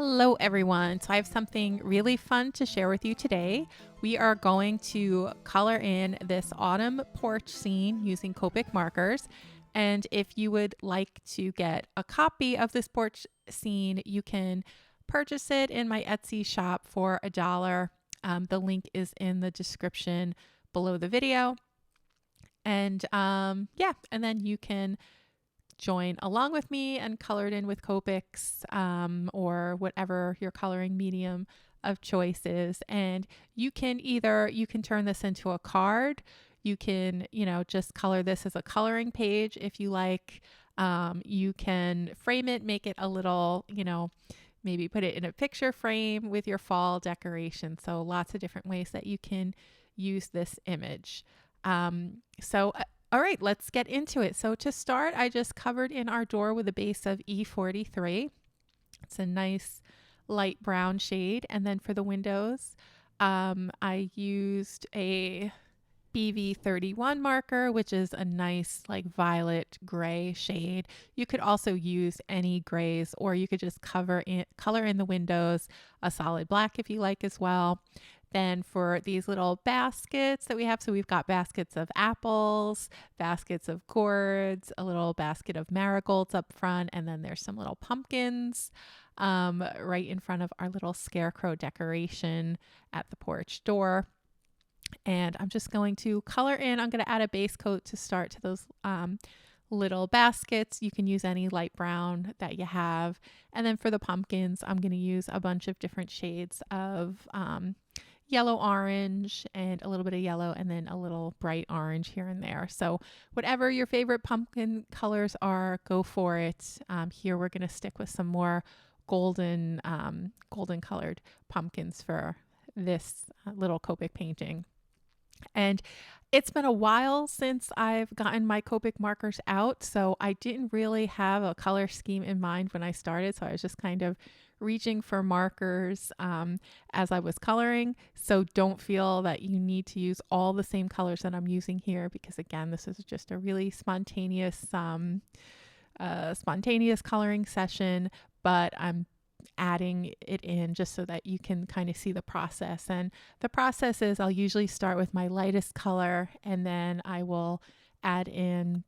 Hello, everyone. So, I have something really fun to share with you today. We are going to color in this autumn porch scene using Copic markers. And if you would like to get a copy of this porch scene, you can purchase it in my Etsy shop for $1. The link is in the description below the video. And and then you can join along with me and color it in with Copics or whatever your coloring medium of choice is. And you can turn this into a card. You can, just color this as a coloring page if you like. You can frame it, make it a little, maybe put it in a picture frame with your fall decoration. So lots of different ways that you can use this image. All right, let's get into it. So to start, I just covered in our door with a base of E43. It's a nice light brown shade. And then for the windows, I used a BV31 marker, which is a nice like violet gray shade. You could also use any grays, or you could just color in the windows a solid black if you like as well. Then for these little baskets that we have, so we've got baskets of apples, baskets of gourds, a little basket of marigolds up front, and then there's some little pumpkins right in front of our little scarecrow decoration at the porch door. And I'm just going to color in. I'm going to add a base coat to start to those little baskets. You can use any light brown that you have. And then for the pumpkins, I'm going to use a bunch of different shades of yellow orange and a little bit of yellow, and then a little bright orange here and there. So whatever your favorite pumpkin colors are, go for it. Here we're going to stick with some more golden colored pumpkins for this little Copic painting. And it's been a while since I've gotten my Copic markers out, so I didn't really have a color scheme in mind when I started. So I was just kind of reaching for markers as I was coloring. So don't feel that you need to use all the same colors that I'm using here, because again, this is just a really spontaneous coloring session, but I'm adding it in just so that you can kind of see the process. And the process is I'll usually start with my lightest color, and then I will add in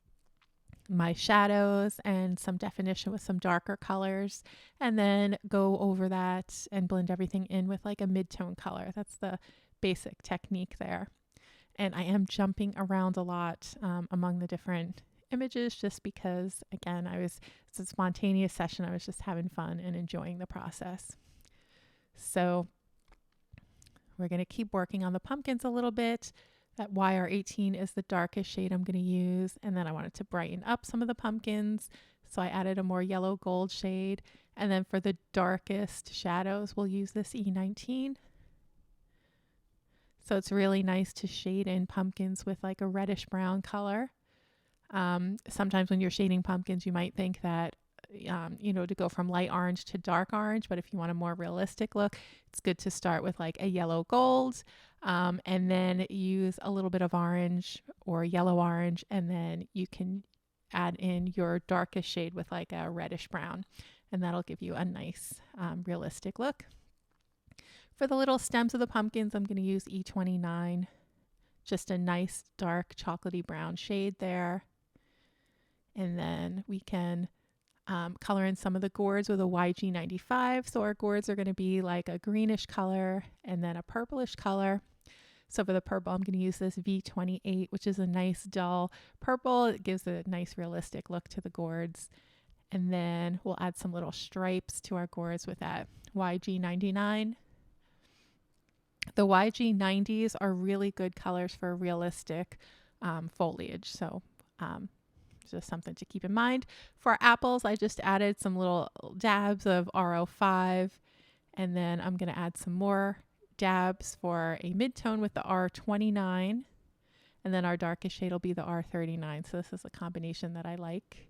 my shadows and some definition with some darker colors, and then go over that and blend everything in with like a mid-tone color. That's the basic technique there. And I am jumping around a lot among the different images, just because again, it's a spontaneous session. I was just having fun and enjoying the process. So we're going to keep working on the pumpkins a little bit. That YR18 is the darkest shade I'm going to use. And then I wanted to brighten up some of the pumpkins, so I added a more yellow gold shade. And then for the darkest shadows, we'll use this E19. So it's really nice to shade in pumpkins with like a reddish brown color. Sometimes when you're shading pumpkins, you might think that, to go from light orange to dark orange, but if you want a more realistic look, it's good to start with like a yellow gold, and then use a little bit of orange or yellow orange, and then you can add in your darkest shade with like a reddish brown, and that'll give you a nice, realistic look. For the little stems of the pumpkins, I'm going to use E29, just a nice dark chocolatey brown shade there. And then we can color in some of the gourds with a YG95. So our gourds are going to be like a greenish color and then a purplish color. So for the purple, I'm going to use this V28, which is a nice dull purple. It gives a nice realistic look to the gourds. And then we'll add some little stripes to our gourds with that YG99. The YG90s are really good colors for realistic foliage. So just something to keep in mind. For our apples, I just added some little dabs of R05, and then I'm going to add some more dabs for a mid-tone with the R29, and then our darkest shade will be the R39. So this is a combination that I like.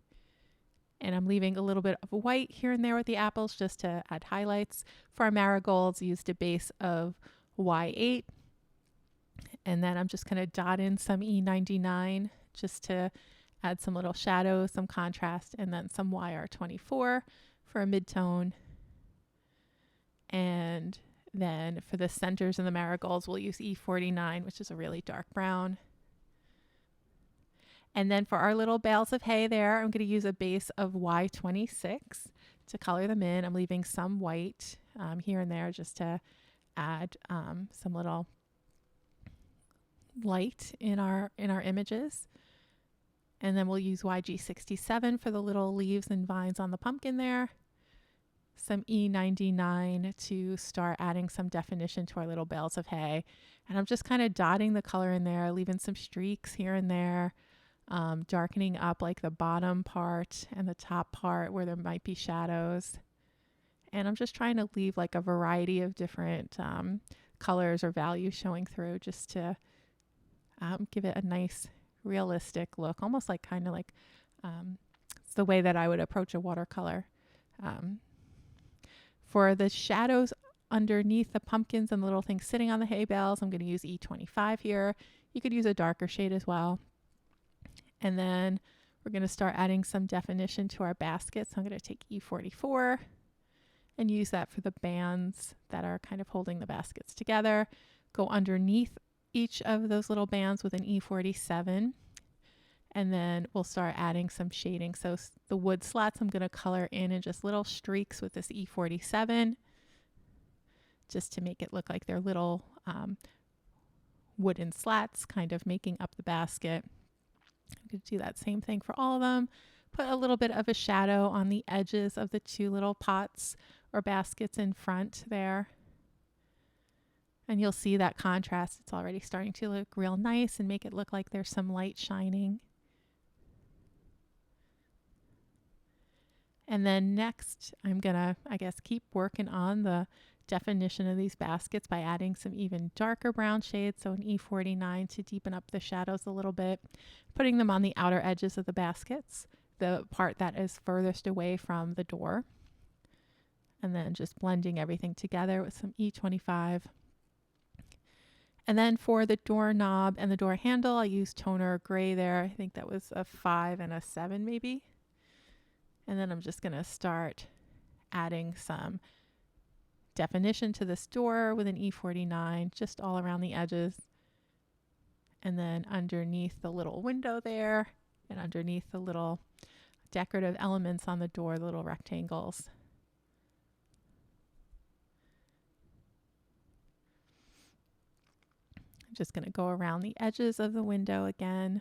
And I'm leaving a little bit of white here and there with the apples just to add highlights. For our marigolds, used a base of Y8, and then I'm just going to dot in some E99 just to add some little shadows, some contrast, and then some YR24 for a mid-tone. And then for the centers and the marigolds, we'll use E49, which is a really dark brown. And then for our little bales of hay there, I'm going to use a base of Y26 to color them in. I'm leaving some white here and there just to add some little light in our images. And then we'll use YG67 for the little leaves and vines on the pumpkin there. Some E99 to start adding some definition to our little bales of hay. And I'm just kind of dotting the color in there, leaving some streaks here and there, darkening up like the bottom part and the top part where there might be shadows. And I'm just trying to leave like a variety of different colors or values showing through just to give it a nice realistic look, almost like kind of like it's the way that I would approach a watercolor. For the shadows underneath the pumpkins and the little things sitting on the hay bales, I'm going to use E25 here. You could use a darker shade as well. And then we're going to start adding some definition to our baskets. So I'm going to take E44 and use that for the bands that are kind of holding the baskets together. Go underneath each of those little bands with an E47. And then we'll start adding some shading. So the wood slats I'm going to color in just little streaks with this E47 just to make it look like they're little wooden slats kind of making up the basket. I'm going to do that same thing for all of them. Put a little bit of a shadow on the edges of the two little pots or baskets in front there. And you'll see that contrast. It's already starting to look real nice and make it look like there's some light shining. And then next, I'm going to, I guess, keep working on the definition of these baskets by adding some even darker brown shades. So an E49 to deepen up the shadows a little bit, putting them on the outer edges of the baskets, the part that is furthest away from the door. And then just blending everything together with some E25. And then for the doorknob and the door handle, I used toner gray there. I think that was a 5 and a 7 maybe. And then I'm just going to start adding some definition to this door with an E49 just all around the edges. And then underneath the little window there and underneath the little decorative elements on the door, the little rectangles. I'm just going to go around the edges of the window again.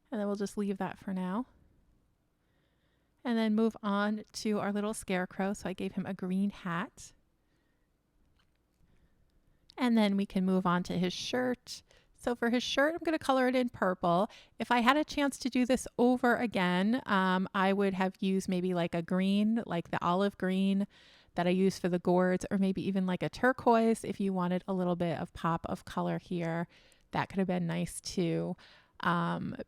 And then we'll just leave that for now. And then move on to our little scarecrow. So I gave him a green hat. And then we can move on to his shirt. So for his shirt, I'm going to color it in purple. If I had a chance to do this over again, I would have used maybe like a green, like the olive green that I use for the gourds, or maybe even like a turquoise if you wanted a little bit of pop of color here. That could have been nice too.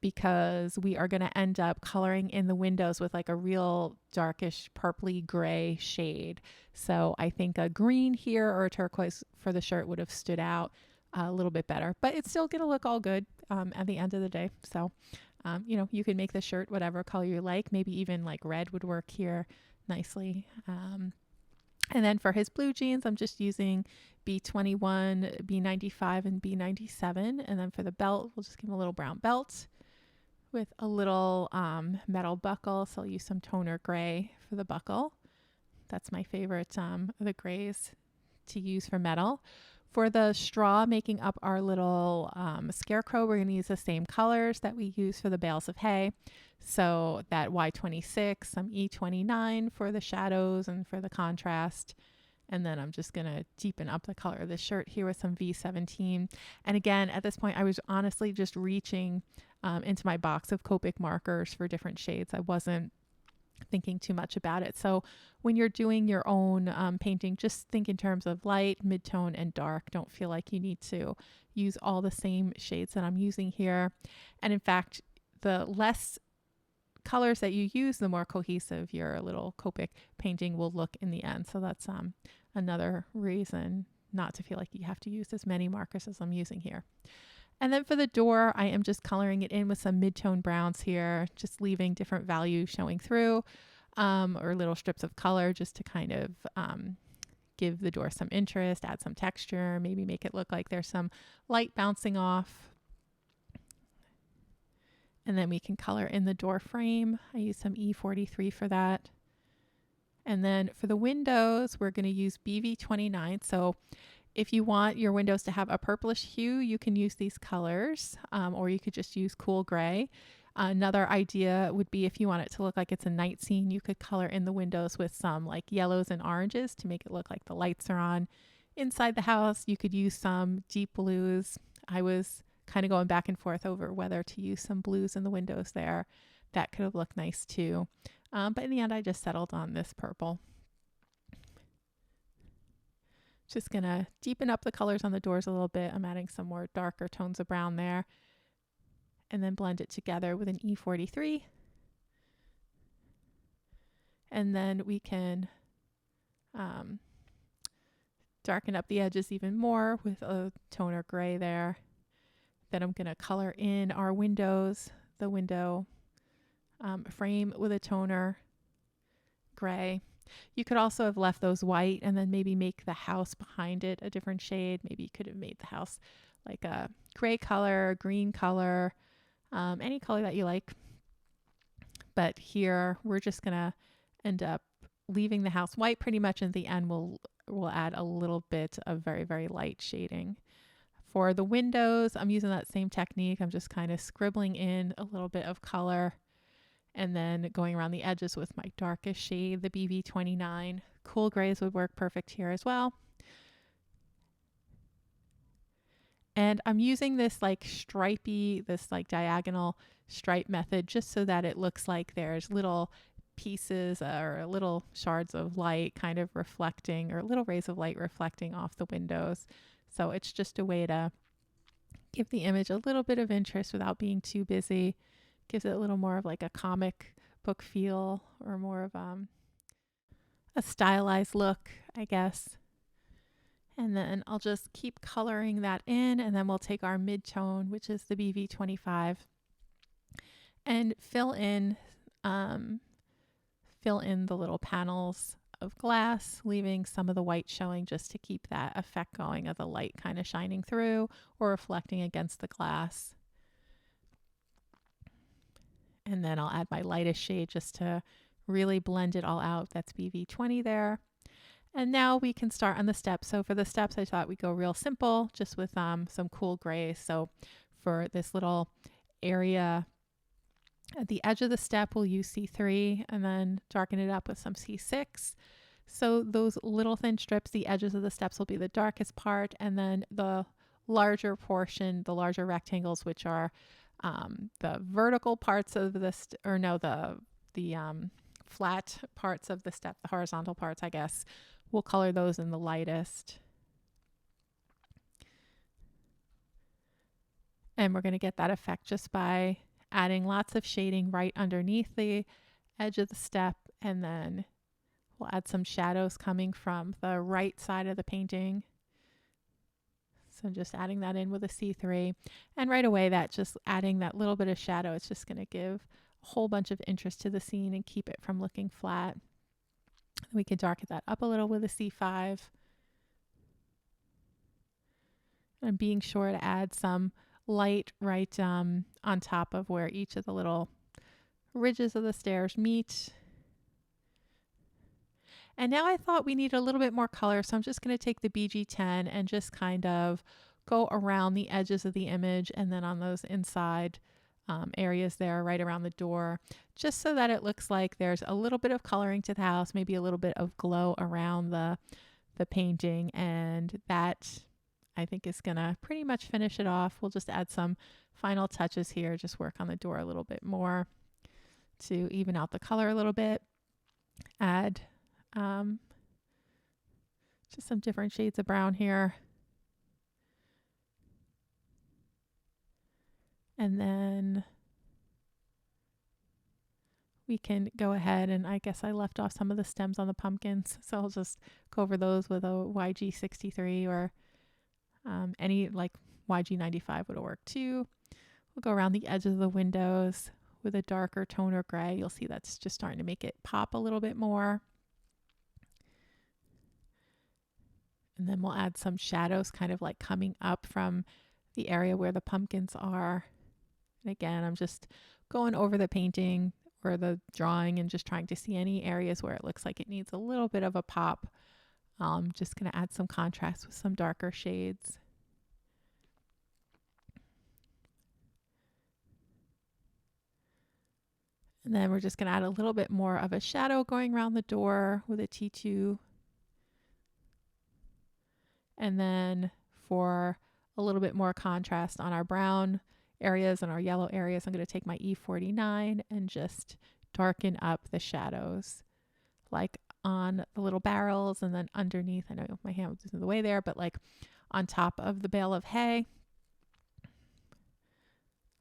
Because we are going to end up coloring in the windows with like a real darkish purpley gray shade. So I think a green here or a turquoise for the shirt would have stood out a little bit better, but it's still going to look all good at the end of the day. So, you can make the shirt whatever color you like. Maybe even like red would work here nicely. And then for his blue jeans, I'm just using B21, B95, and B97. And then for the belt, we'll just give him a little brown belt with a little metal buckle. So I'll use some toner gray for the buckle. That's my favorite of the grays to use for metal. For the straw making up our little scarecrow, we're going to use the same colors that we use for the bales of hay. So that Y26, some E29 for the shadows and for the contrast. And then I'm just going to deepen up the color of the shirt here with some V17. And again, at this point, I was honestly just reaching into my box of Copic markers for different shades. I wasn't thinking too much about it. So when you're doing your own painting, just think in terms of light, mid-tone, and dark. Don't feel like you need to use all the same shades that I'm using here. And in fact, the less colors that you use, the more cohesive your little Copic painting will look in the end. So that's another reason not to feel like you have to use as many markers as I'm using here. And then for the door, I am just coloring it in with some mid-tone browns here, just leaving different values showing through, or little strips of color just to kind of give the door some interest, add some texture, maybe make it look like there's some light bouncing off. And then we can color in the door frame. I use some E43 for that. And then for the windows, we're going to use BV29. So if you want your windows to have a purplish hue, you can use these colors, or you could just use cool gray. Another idea would be if you want it to look like it's a night scene, you could color in the windows with some like yellows and oranges to make it look like the lights are on. Inside the house, you could use some deep blues. I was kind of going back and forth over whether to use some blues in the windows there. That could have looked nice too. But in the end, I just settled on this purple. Just gonna deepen up the colors on the doors a little bit. I'm adding some more darker tones of brown there. And then blend it together with an E43. And then we can darken up the edges even more with a toner gray there. Then I'm gonna color in our windows, the window frame with a toner gray. You could also have left those white and then maybe make the house behind it a different shade. Maybe you could have made the house like a gray color, green color, any color that you like. But here we're just gonna end up leaving the house white pretty much. In the end, we'll add a little bit of very, very light shading. For the windows, I'm using that same technique. I'm just kind of scribbling in a little bit of color and then going around the edges with my darkest shade, the BV29. Cool grays would work perfect here as well. And I'm using this like stripey, this like diagonal stripe method just so that it looks like there's little pieces or little shards of light kind of reflecting, or little rays of light reflecting off the windows. So it's just a way to give the image a little bit of interest without being too busy. Gives it a little more of like a comic book feel, or more of a stylized look, I guess. And then I'll just keep coloring that in, and then we'll take our mid-tone, which is the BV25, and fill in the little panels of glass, leaving some of the white showing just to keep that effect going of the light kind of shining through or reflecting against the glass. And then I'll add my lightest shade just to really blend it all out. That's BV20 there. And now we can start on the steps. So for the steps, I thought we'd go real simple, just with some cool grays. So for this little area at the edge of the step, we'll use C3 and then darken it up with some C6. So those little thin strips, the edges of the steps will be the darkest part. And then the larger portion, the larger rectangles, which are the vertical parts of the flat parts of the step, the horizontal parts, I guess, we'll color those in the lightest. And we're going to get that effect just by adding lots of shading right underneath the edge of the step, and then we'll add some shadows coming from the right side of the painting. So just adding that in with a C3, and right away that just adding that little bit of shadow, it's just going to give a whole bunch of interest to the scene and keep it from looking flat. We can darken that up a little with a C5. And being sure to add some light right on top of where each of the little ridges of the stairs meet. And now I thought we need a little bit more color, so I'm just going to take the BG10 and just kind of go around the edges of the image, and then on those inside areas there right around the door, just so that it looks like there's a little bit of coloring to the house, maybe a little bit of glow around the painting, and that I think is going to pretty much finish it off. We'll just add some final touches here, just work on the door a little bit more to even out the color a little bit. Add just some different shades of brown here. And then we can go ahead, and I guess I left off some of the stems on the pumpkins, so I'll just go over those with a YG63 or any like YG95 would work too. We'll go around the edges of the windows with a darker toner gray. You'll see that's just starting to make it pop a little bit more. And then we'll add some shadows kind of like coming up from the area where the pumpkins are. And again, I'm just going over the painting or the drawing and just trying to see any areas where it looks like it needs a little bit of a pop. Just going to add some contrast with some darker shades. And then we're just going to add a little bit more of a shadow going around the door with a T2. And then for a little bit more contrast on our brown areas and our yellow areas, I'm going to take my E49 and just darken up the shadows, like on the little barrels and then underneath. I know my hand was in the way there, but like on top of the bale of hay,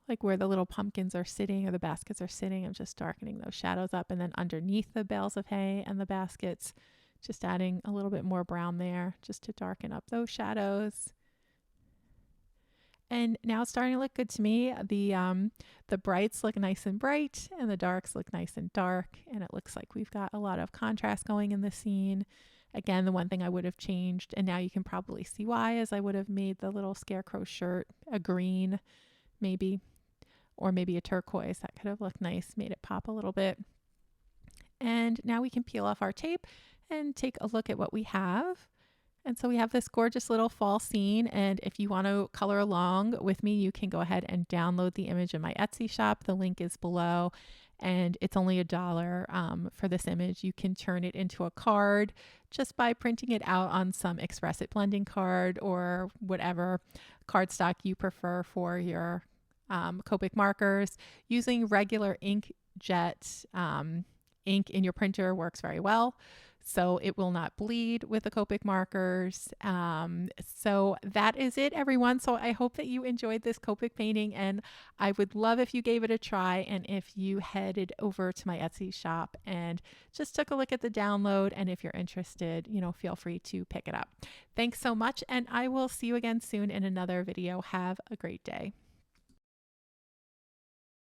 like where the little pumpkins are sitting or the baskets are sitting, I'm just darkening those shadows up. And then underneath the bales of hay and the baskets, just adding a little bit more brown there just to darken up those shadows. And now it's starting to look good to me. The brights look nice and bright and the darks look nice and dark. And it looks like we've got a lot of contrast going in the scene. Again, the one thing I would have changed, and now you can probably see why, is I would have made the little Scarecrow shirt a green, maybe, or maybe a turquoise. That could have looked nice, made it pop a little bit. And now we can peel off our tape and take a look at what we have. And so we have this gorgeous little fall scene. And if you want to color along with me, you can go ahead and download the image in my Etsy shop. The link is below. And it's only $1 for this image. You can turn it into a card just by printing it out on some Express It blending card or whatever cardstock you prefer for your Copic markers. Using regular inkjet ink in your printer works very well, so it will not bleed with the Copic markers. So that is it, everyone. So I hope that you enjoyed this Copic painting, and I would love if you gave it a try and if you headed over to my Etsy shop and just took a look at the download. And if you're interested, feel free to pick it up. Thanks so much, and I will see you again soon in another video. Have a great day.